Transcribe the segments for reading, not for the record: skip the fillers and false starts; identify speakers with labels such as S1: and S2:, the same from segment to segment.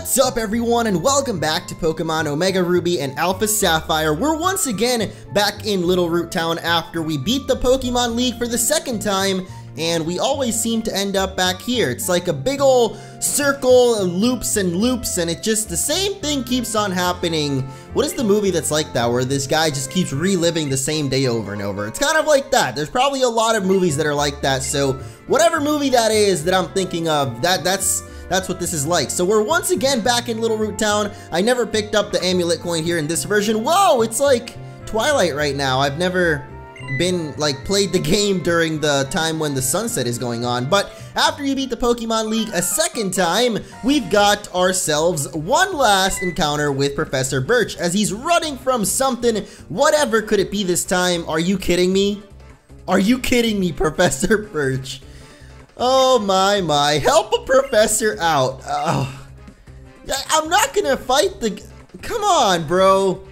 S1: What's up everyone, and welcome back to Pokemon Omega Ruby and Alpha Sapphire. We're once again back in Little Root Town after we beat the Pokemon League for the second time, and we always seem to end up back here. It's like a big ol' circle, loops and loops, and it just, the same thing keeps on happening. What is the movie that's like that, where this guy just keeps reliving the same day over and over? It's kind of like that. There's probably a lot of movies that are like that, so whatever movie that is that I'm thinking of, that's what this is like. So we're once again back in Little Root Town. I never picked up the amulet coin here in this version. Whoa, it's like Twilight right now. I've never been, like, played the game during the time when the sunset is going on. But after you beat the Pokemon League a second time, we've got ourselves one last encounter with Professor Birch as he's running from something. Whatever could it be this time? Are you kidding me? Are you kidding me, Professor Birch? Oh my, help a professor out. I'm not gonna fight the... Come on, bro.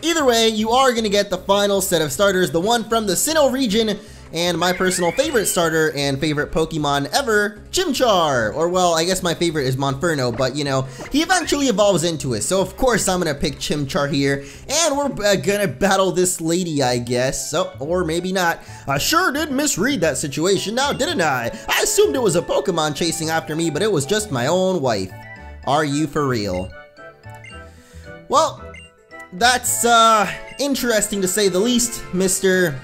S1: Either way, you are gonna get the final set of starters, the one from the Sinnoh region, and my personal favorite starter and favorite Pokemon ever, Chimchar. Or, well, I guess my favorite is Monferno, but, you know, he eventually evolves into it. So, of course, I'm gonna pick Chimchar here, and we're gonna battle this lady, I guess. So, or maybe not. I sure did misread that situation now, didn't I? I assumed it was a Pokemon chasing after me, but it was just my own wife. Are you for real? Well, that's, interesting to say the least, Mr.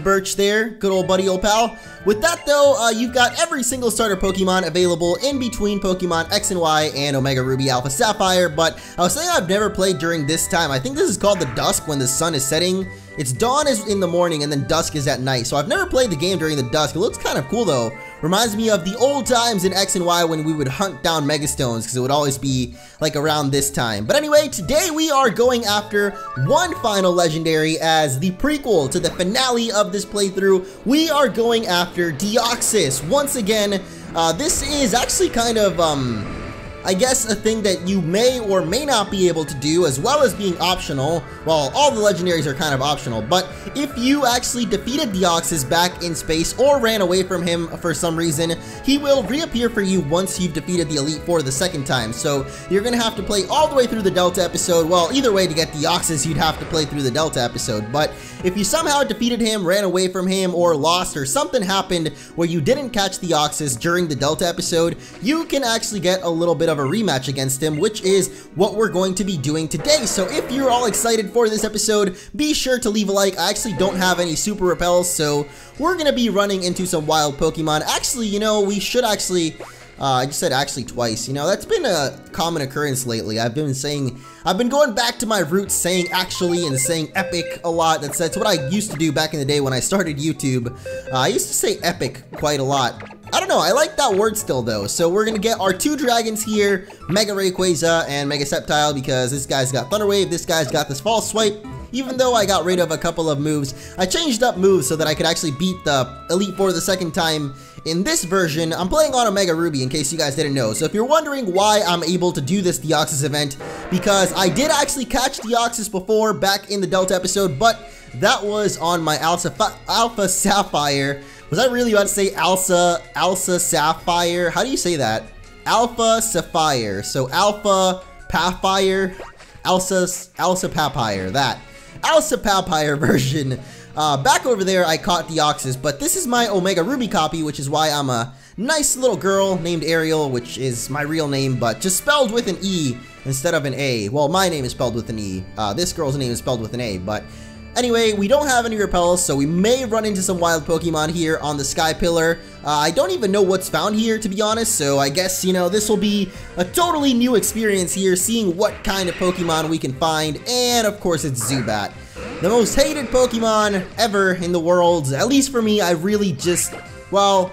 S1: Birch there, good old buddy, old pal. With that though, you've got every single starter Pokemon available in between Pokemon X and Y and Omega Ruby Alpha Sapphire, but I was saying I've never played during this time. I think this is called the dusk when the sun is setting. It's dawn is in the morning and then dusk is at night, so I've never played the game during the dusk. It looks kind of cool though. Reminds me of the old times in X and Y when we would hunt down Megastones, because it would always be like around this time. But anyway, today we are going after one final legendary as the prequel to the finale of this playthrough. We are going after Deoxys. Once again, this is actually kind of, I guess a thing that you may or may not be able to do, as well as being optional. Well, all the legendaries are kind of optional, but if you actually defeated Deoxys back in space or ran away from him for some reason, he will reappear for you once you've defeated the Elite Four the second time. So you're gonna have to play all the way through the Delta episode. Well, either way, to get Deoxys, you'd have to play through the Delta episode, but if you somehow defeated him, ran away from him, or lost, or something happened where you didn't catch Deoxys during the Delta episode, you can actually get a little bit of a rematch against him, which is what we're going to be doing today. So if you're all excited for this episode, be sure to leave a like. I actually don't have any super repels, so we're gonna be running into some wild Pokemon. Actually, you know, we should actually, I just said actually twice, you know, that's been a common occurrence lately. I've been going back to my roots saying actually and saying epic a lot. That's what I used to do back in the day when I started YouTube. I used to say epic quite a lot. I don't know, I like that word still though. So we're gonna get our two dragons here, Mega Rayquaza and Mega Sceptile, because this guy's got Thunder Wave, this guy's got this False Swipe. Even though I got rid of a couple of moves, I changed up moves so that I could actually beat the Elite Four the second time. In this version, I'm playing on Omega Ruby, in case you guys didn't know. So if you're wondering why I'm able to do this Deoxys event, because I did actually catch Deoxys before back in the Delta episode, but that was on my Alpha Sapphire. Was I really about to say Alpha Sapphire? How do you say that? Alpha Sapphire. So Alpha Pathfire, Alpha Papire, that. Alpha Papire version. Back over there, I caught Deoxys, but this is my Omega Ruby copy, which is why I'm a nice little girl named Ariel, which is my real name, but just spelled with an E instead of an A. Well, my name is spelled with an E. This girl's name is spelled with an A, but anyway, we don't have any repels, so we may run into some wild Pokemon here on the Sky Pillar. I don't even know what's found here, to be honest, so I guess, you know, this will be a totally new experience here, seeing what kind of Pokemon we can find, and of course it's Zubat. The most hated Pokemon ever in the world, at least for me. I really just, well,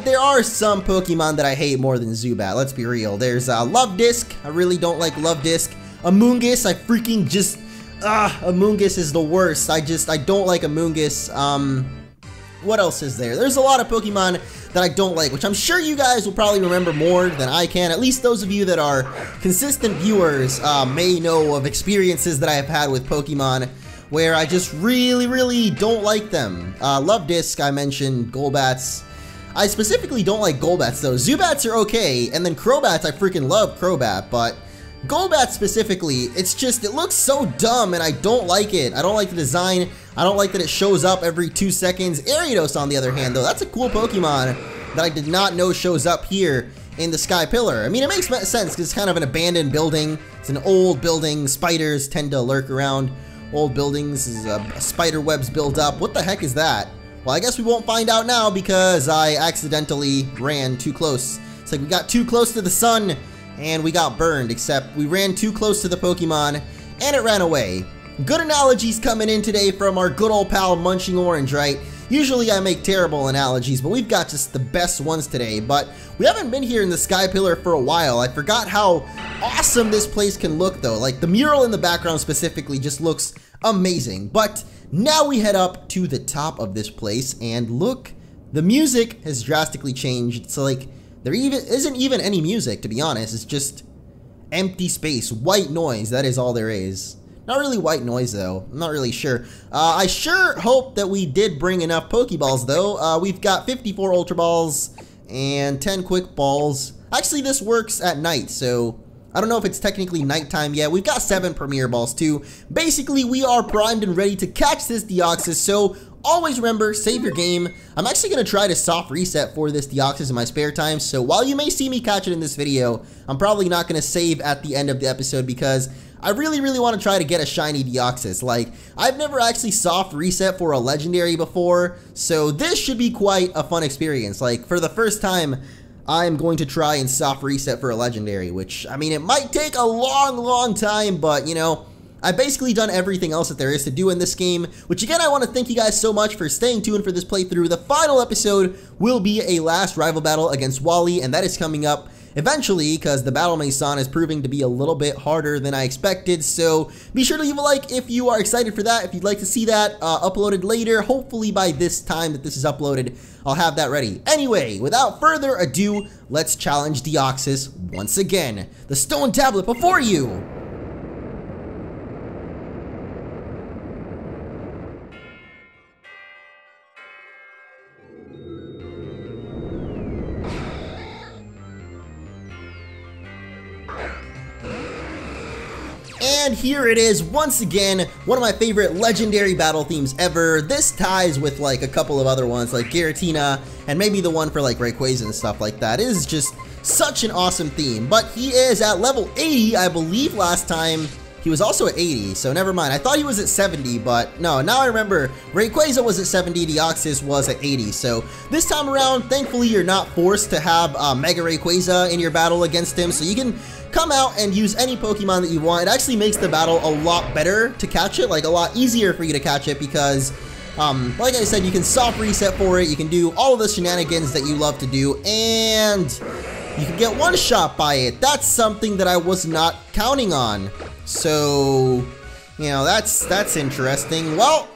S1: there are some Pokemon that I hate more than Zubat, let's be real. There's Love Disc, I really don't like Love Disc. Amoonguss, I freaking just, Amoonguss is the worst. I don't like Amoonguss. What else is there? There's a lot of Pokemon that I don't like, which I'm sure you guys will probably remember more than I can. At least those of you that are consistent viewers may know of experiences that I have had with Pokemon where I just really don't like them. Love Disc, I mentioned, Golbats. I specifically don't like Golbats though. Zubats are okay, and then Crobats, I freaking love Crobat, but Golbat specifically, it's just, it looks so dumb and I don't like it. I don't like the design. I don't like that it shows up every 2 seconds. Ariados, on the other hand, though, that's a cool Pokemon that I did not know shows up here in the Sky Pillar. I mean, it makes sense because it's kind of an abandoned building. It's an old building. Spiders tend to lurk around old buildings. Spider webs build up. What the heck is that? Well, I guess we won't find out now because I accidentally ran too close. It's like we got too close to the sun and we got burned, except we ran too close to the Pokemon and it ran away. Good analogies coming in today from our good old pal Munching Orange, right? Usually I make terrible analogies, but we've got just the best ones today. But we haven't been here in the Sky Pillar for a while. I forgot how awesome this place can look though. Like the mural in the background specifically just looks amazing. But now we head up to the top of this place and look, the music has drastically changed. It's like there isn't even any music, to be honest. It's just empty space, white noise. That is all there is. Not really white noise though. I'm not really sure. I sure hope that we did bring enough Pokeballs though. We've got 54 Ultra Balls and 10 Quick Balls. Actually, this works at night, so I don't know if it's technically nighttime yet. We've got 7 Premier Balls too. Basically, we are primed and ready to catch this Deoxys, so always remember, save your game. I'm actually going to try to soft reset for this Deoxys in my spare time, so while you may see me catch it in this video, I'm probably not going to save at the end of the episode because I really want to try to get a shiny Deoxys. Like, I've never actually soft reset for a legendary before, so this should be quite a fun experience. Like, for the first time, I'm going to try and soft reset for a legendary, which, I mean, it might take a long time, but, you know, I've basically done everything else that there is to do in this game, which again, I want to thank you guys so much for staying tuned for this playthrough. The final episode will be a last rival battle against Wally, and that is coming up eventually because the Battle Mason is proving to be a little bit harder than I expected. So be sure to leave a like if you are excited for that, if you'd like to see that uploaded later. Hopefully by this time that this is uploaded, I'll have that ready. Anyway, without further ado, let's challenge Deoxys once again. The stone tablet before you! And here it is, once again, one of my favorite legendary battle themes ever. This ties with like a couple of other ones like Giratina and maybe the one for like Rayquaza and stuff like that. It is just such an awesome theme. But he is at level 80, I believe last time he was also at 80, so never mind. I thought he was at 70, but no, now I remember Rayquaza was at 70, Deoxys was at 80. So this time around, thankfully you're not forced to have Mega Rayquaza in your battle against him, so you can come out and use any Pokemon that you want. It actually makes the battle a lot better to catch it, like a lot easier for you to catch it because, like I said, you can soft reset for it, you can do all of the shenanigans that you love to do, and you can get one shot by it. That's something that I was not counting on. So, you know, that's interesting. Well,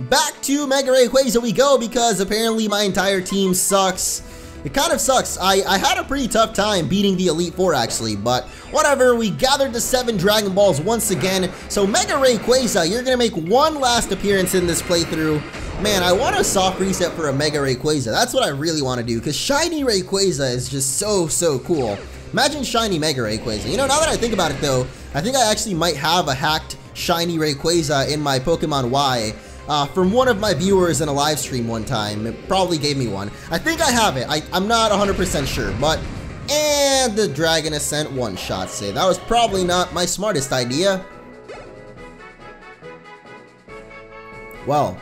S1: back to Mega Rayquaza we go because apparently my entire team sucks. It kind of sucks. I had a pretty tough time beating the Elite Four actually, but whatever, we gathered the 7 Dragon Balls once again. So Mega Rayquaza, you're gonna make one last appearance in this playthrough. Man, I want a soft reset for a Mega Rayquaza. That's what I really want to do, because Shiny Rayquaza is just so cool. Imagine Shiny Mega Rayquaza. You know, now that I think about it though, I think I actually might have a hacked Shiny Rayquaza in my Pokemon Y. From one of my viewers in a live stream one time. It probably gave me one. I think I have it. I'm not 100% sure, but... And the Dragon Ascent one-shot save. That was probably not my smartest idea. Well.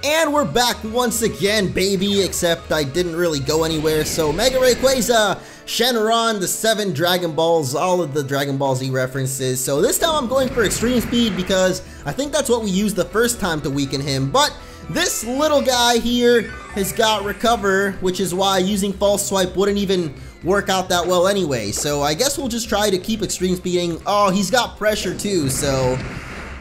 S1: And we're back once again, baby, except I didn't really go anywhere. So Mega Rayquaza, Shenron, the 7 Dragon Balls, all of the Dragon Ball Z references. So this time I'm going for Extreme Speed because I think that's what we used the first time to weaken him. But this little guy here has got Recover, which is why using False Swipe wouldn't even work out that well anyway. So I guess we'll just try to keep Extreme Speeding. Oh, he's got Pressure too, so...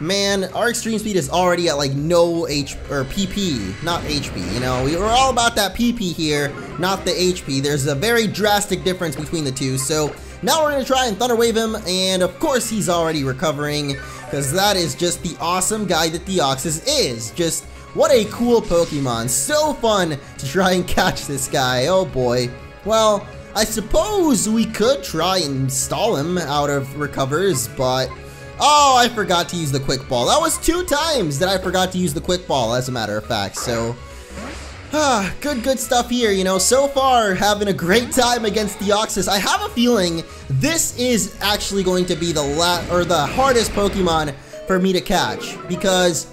S1: Man, our Extreme Speed is already at like no PP, not HP, you know, we're all about that PP here, not the HP. There's a very drastic difference between the two, so now we're going to try and Thunder Wave him, and of course he's already recovering, because that is just the awesome guy that Deoxys is. Just What a cool Pokemon. So fun to try and catch this guy. Oh boy. Well, I suppose we could try and stall him out of recovers, but... Oh, I forgot to use the Quick Ball. That was 2 times that I forgot to use the Quick Ball, as a matter of fact, so... good stuff here, you know. So far, having a great time against Deoxys. I have a feeling this is actually going to be the hardest Pokemon for me to catch, because...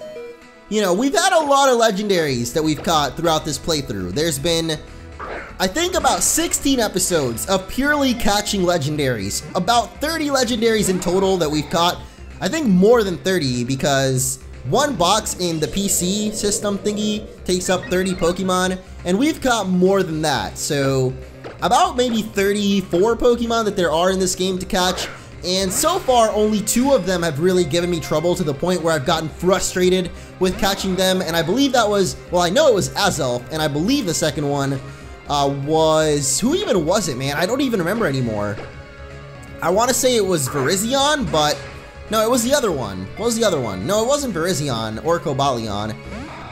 S1: You know, we've had a lot of legendaries that we've caught throughout this playthrough. There's been, I think, about 16 episodes of purely catching legendaries. About 30 legendaries in total that we've caught. I think more than 30 because one box in the PC system thingy takes up 30 Pokemon, and we've caught more than that. So, about maybe 34 Pokemon that there are in this game to catch. And so far, only 2 of them have really given me trouble to the point where I've gotten frustrated with catching them. And I believe that was, well, I know it was Azelf, and I believe the second one was, who even was it, man? I don't even remember anymore. I want to say it was Virizion, but no, it was the other one. What was the other one? No, it wasn't Virizion or Cobalion.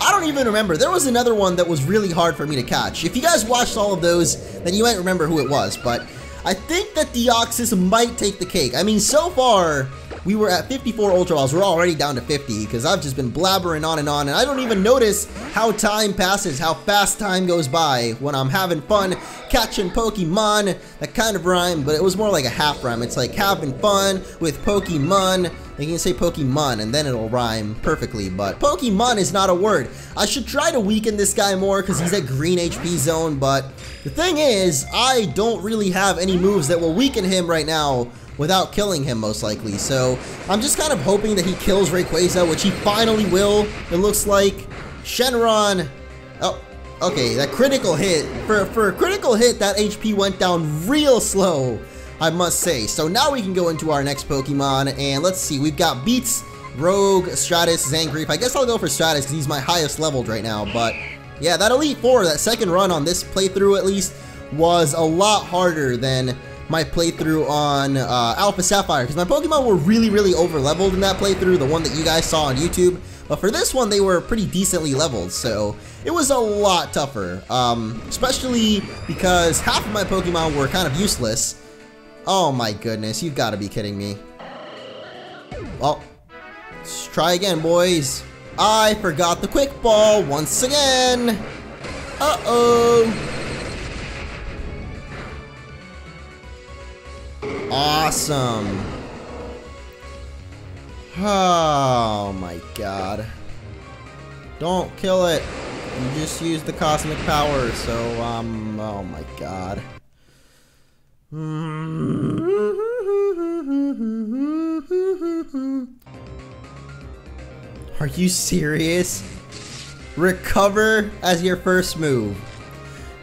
S1: I don't even remember. There was another one that was really hard for me to catch. If you guys watched all of those, then you might remember who it was, but... I think that Deoxys might take the cake. I mean, so far, we were at 54 Ultra Balls. We're already down to 50 because I've just been blabbering on, and I don't even notice how time passes, how fast time goes by when I'm having fun catching Pokemon. That kind of rhymed, but it was more like a half rhyme. It's like having fun with Pokemon. You can say Pokemon and then it'll rhyme perfectly, but Pokemon is not a word. I should try to weaken this guy more because he's at green HP zone, but the thing is, I don't really have any moves that will weaken him right now without killing him most likely. So I'm just kind of hoping that he kills Rayquaza, which he finally will, it looks like. Shenron, oh, okay, that critical hit, for a critical hit, that HP went down real slow, I must say. So now we can go into our next Pokemon, and let's see, we've got Beats, Rogue, Stratus, Zangief. I guess I'll go for Stratus because he's my highest leveled right now, but yeah, that Elite Four, that second run on this playthrough at least, was a lot harder than my playthrough on Alpha Sapphire, because my Pokemon were really over leveled in that playthrough, the one that you guys saw on YouTube. But for this one, they were pretty decently leveled, so it was a lot tougher, especially because half of my Pokemon were kind of useless. Oh my goodness, you've got to be kidding me. Well, let's try again, boys. I forgot the Quick Ball once again. Uh-oh. Awesome. Oh my god. Don't kill it. You just used the cosmic power, so, oh my god. Are you serious? Recover as your first move.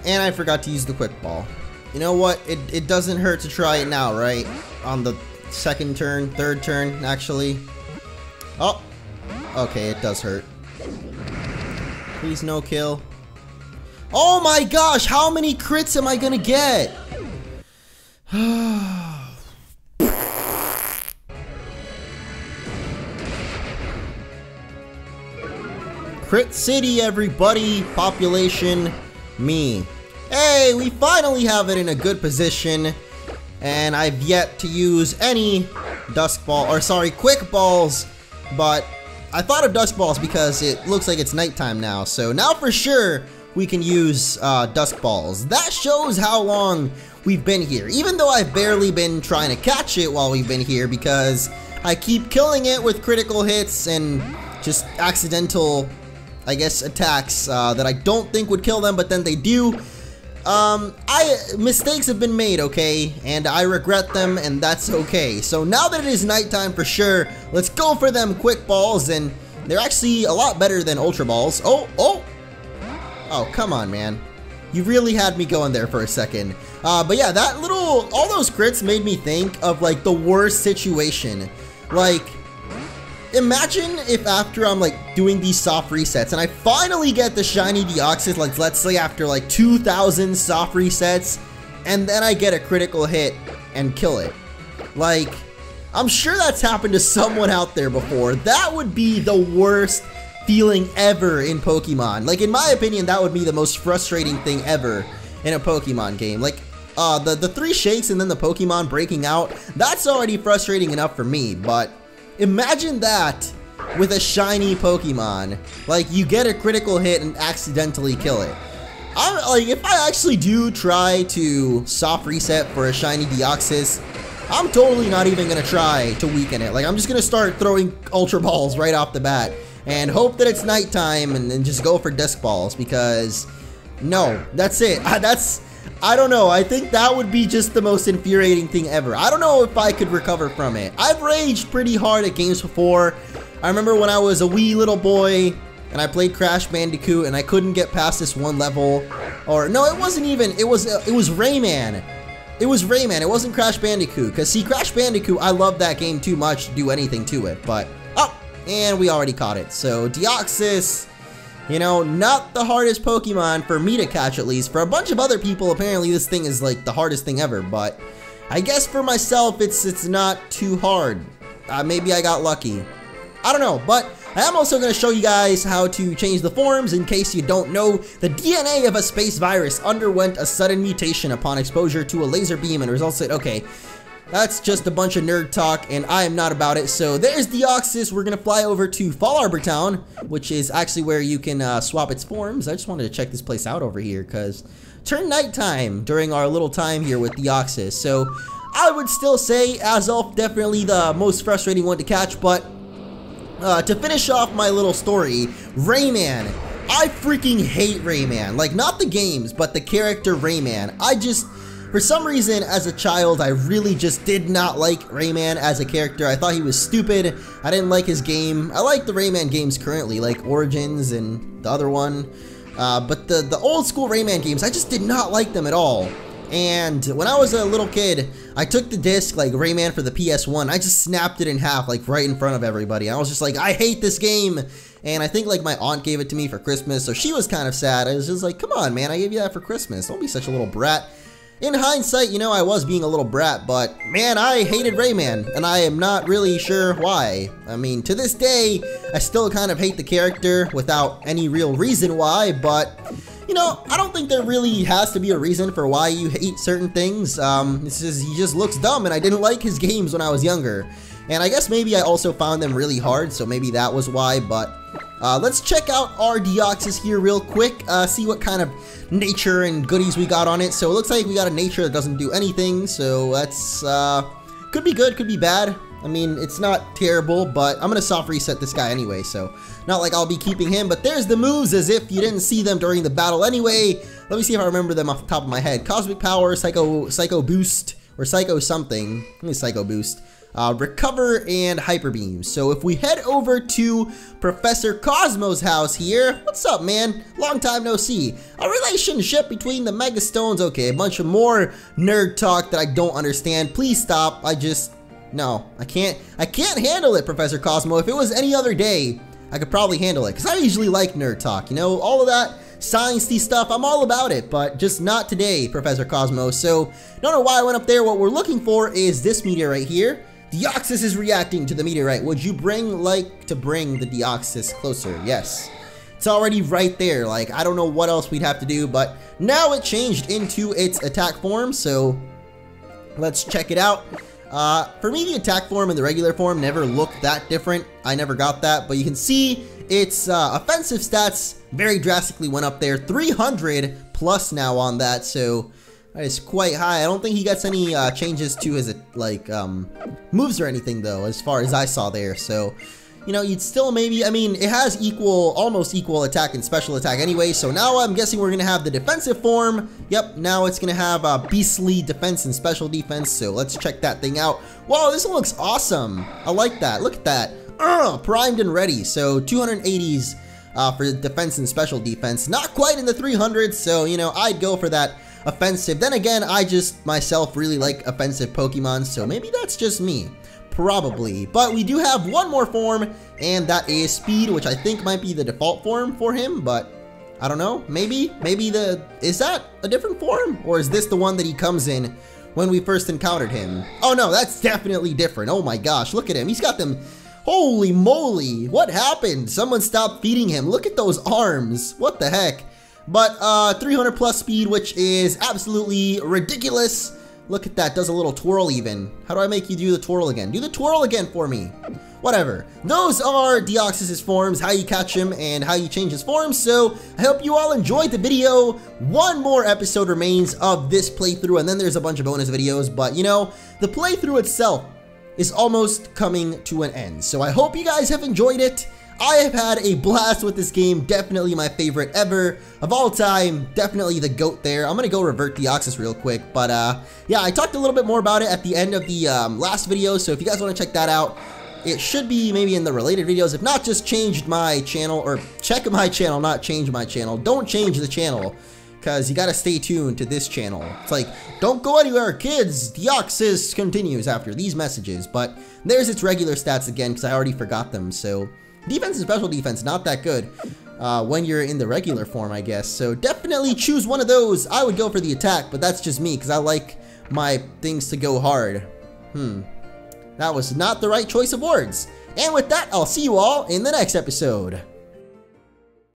S1: And I forgot to use the Quick Ball. You know what? It doesn't hurt to try it now, right? On the second turn, third turn, actually. Oh! Okay, it does hurt. Please no kill. Oh my gosh! How many crits am I gonna get? Crit City, everybody! Population, me. Hey, we finally have it in a good position, and I've yet to use any Dusk Ball, or sorry, Quick Balls, but I thought of Dusk Balls because it looks like it's nighttime now, so now for sure we can use Dusk Balls. That shows how long we've been here, even though I've barely been trying to catch it while we've been here because I keep killing it with critical hits and just accidental, I guess, attacks that I don't think would kill them, but then they do. Mistakes have been made, okay, and I regret them, and that's okay. So now that it is nighttime for sure, let's go for them Quick Balls, and they're actually a lot better than Ultra Balls. Oh, come on, man. You really had me going there for a second. But yeah, all those crits made me think of, like, the worst situation. Like, imagine if after I'm, like, doing these soft resets, and I finally get the shiny Deoxys, like, let's say after, like, 2,000 soft resets, and then I get a critical hit and kill it. Like, I'm sure that's happened to someone out there before. That would be the worst feeling ever in Pokemon. Like, in my opinion, that would be the most frustrating thing ever in a Pokemon game. Like, the 3 shakes and then the Pokemon breaking out, that's already frustrating enough for me, but imagine that with a shiny Pokemon. Like, you get a critical hit and accidentally kill it. Like, if I actually do try to soft reset for a shiny Deoxys, I'm totally not even gonna try to weaken it. Like, I'm just gonna start throwing Ultra Balls right off the bat and hope that it's nighttime and then just go for Disc Balls, because no, that's it. I don't know. I think that would be just the most infuriating thing ever. I don't know if I could recover from it. I've raged pretty hard at games before. I remember when I was a wee little boy and I played Crash Bandicoot and I couldn't get past this one level. Or no, it wasn't even. It was Rayman. It was Rayman. It wasn't Crash Bandicoot. Because see, Crash Bandicoot, I love that game too much to do anything to it. But oh, and we already caught it. So Deoxys, you know, not the hardest Pokemon for me to catch, at least. For a bunch of other people, apparently this thing is like the hardest thing ever. But I guess for myself, it's not too hard. Maybe I got lucky. I don't know, but I am also going to show you guys how to change the forms. In case you don't know, the DNA of a space virus underwent a sudden mutation upon exposure to a laser beam and results in, okay, that's just a bunch of nerd talk and I am not about it. So there's Deoxys. We're going to fly over to Fall Arbor Town, which is actually where you can swap its forms. I just wanted to check this place out over here because turned nighttime during our little time here with Deoxys. So I would still say Azulf definitely the most frustrating one to catch, but to finish off my little story, Rayman. I freaking hate Rayman. Like, not the games, but the character Rayman. For some reason, as a child, I really just did not like Rayman as a character. I thought he was stupid. I didn't like his game. I like the Rayman games currently, like Origins and the other one. But the old school Rayman games, I just did not like them at all. And when I was a little kid, I took the disc, like Rayman for the PS1, I just snapped it in half, like right in front of everybody. I was just like, I hate this game. And I think like my aunt gave it to me for Christmas, so she was kind of sad. I was just like, come on, man, I gave you that for Christmas. Don't be such a little brat. In hindsight, you know, I was being a little brat, but man, I hated Rayman, and I am not really sure why. I mean, to this day, I still kind of hate the character without any real reason why, but you know, I don't think there really has to be a reason for why you hate certain things. It's just, he just looks dumb, and I didn't like his games when I was younger. And I guess maybe I also found them really hard, so maybe that was why, but let's check out our Deoxys here real quick, see what kind of nature and goodies we got on it. So it looks like we got a nature that doesn't do anything, so that's, could be good, could be bad. I mean, it's not terrible, but I'm gonna soft reset this guy anyway, so not like I'll be keeping him, but there's the moves as if you didn't see them during the battle anyway. Let me see if I remember them off the top of my head. Cosmic Power, Psycho Boost, or Psycho something. I think Psycho Boost. Recover, and Hyper Beam. So if we head over to Professor Cosmo's house here, what's up, man? Long time no see. A relationship between the Mega Stones. Okay, a bunch of more nerd talk that I don't understand. Please stop. No, I can't handle it, Professor Cosmo. If it was any other day, I could probably handle it, because I usually like nerd talk, you know, all of that sciencey stuff, I'm all about it, but just not today, Professor Cosmo. So, don't know why I went up there. What we're looking for is this meteorite here. Deoxys is reacting to the meteorite. Would you like to bring the Deoxys closer? Yes. It's already right there. Like, I don't know what else we'd have to do, but now it changed into its attack form, so let's check it out. For me, the attack form and the regular form never looked that different. I never got that, but you can see its offensive stats very drastically went up there. 300 plus now on that, so that is quite high. I don't think he gets any changes to his like moves or anything though, as far as I saw there. So, you know, you'd still maybe, I mean, it has almost equal attack and special attack anyway, so now I'm guessing we're gonna have the defensive form. Yep, now it's gonna have beastly defense and special defense, so let's check that thing out. Wow, this looks awesome. I like that. Look at that. Primed and ready. So 280s for defense and special defense. Not quite in the 300s, so, you know, I'd go for that offensive. Then again, I just myself really like offensive Pokemon, so maybe that's just me. Probably. But we do have one more form, and that is Speed, which I think might be the default form for him, but I don't know. Maybe is that a different form? Or is this the one that he comes in when we first encountered him? Oh no, that's definitely different. Oh my gosh, look at him. He's got them Holy moly, what happened? Someone stopped feeding him. Look at those arms. What the heck? But 300 plus speed, which is absolutely ridiculous. Look at that, does a little twirl even. How do I make you do the twirl again? Do the twirl again for me. Whatever. Those are Deoxys' forms, how you catch him and how you change his form. So I hope you all enjoyed the video. One more episode remains of this playthrough, and then there's a bunch of bonus videos. But you know, the playthrough itself is almost coming to an end. So I hope you guys have enjoyed it. I have had a blast with this game. Definitely my favorite ever of all time. Definitely the GOAT there. I'm gonna go revert Deoxys real quick, but yeah, I talked a little bit more about it at the end of the last video. So if you guys want to check that out, it should be maybe in the related videos. If not, just change my channel, or check my channel, not change my channel. Don't change the channel, because you gotta stay tuned to this channel. It's like, don't go anywhere, kids. Deoxys continues after these messages. But there's its regular stats again, because I already forgot them. So defense and special defense, not that good when you're in the regular form, I guess. So definitely choose one of those. I would go for the attack, but that's just me, because I like my things to go hard. That was not the right choice of words. And with that, I'll see you all in the next episode.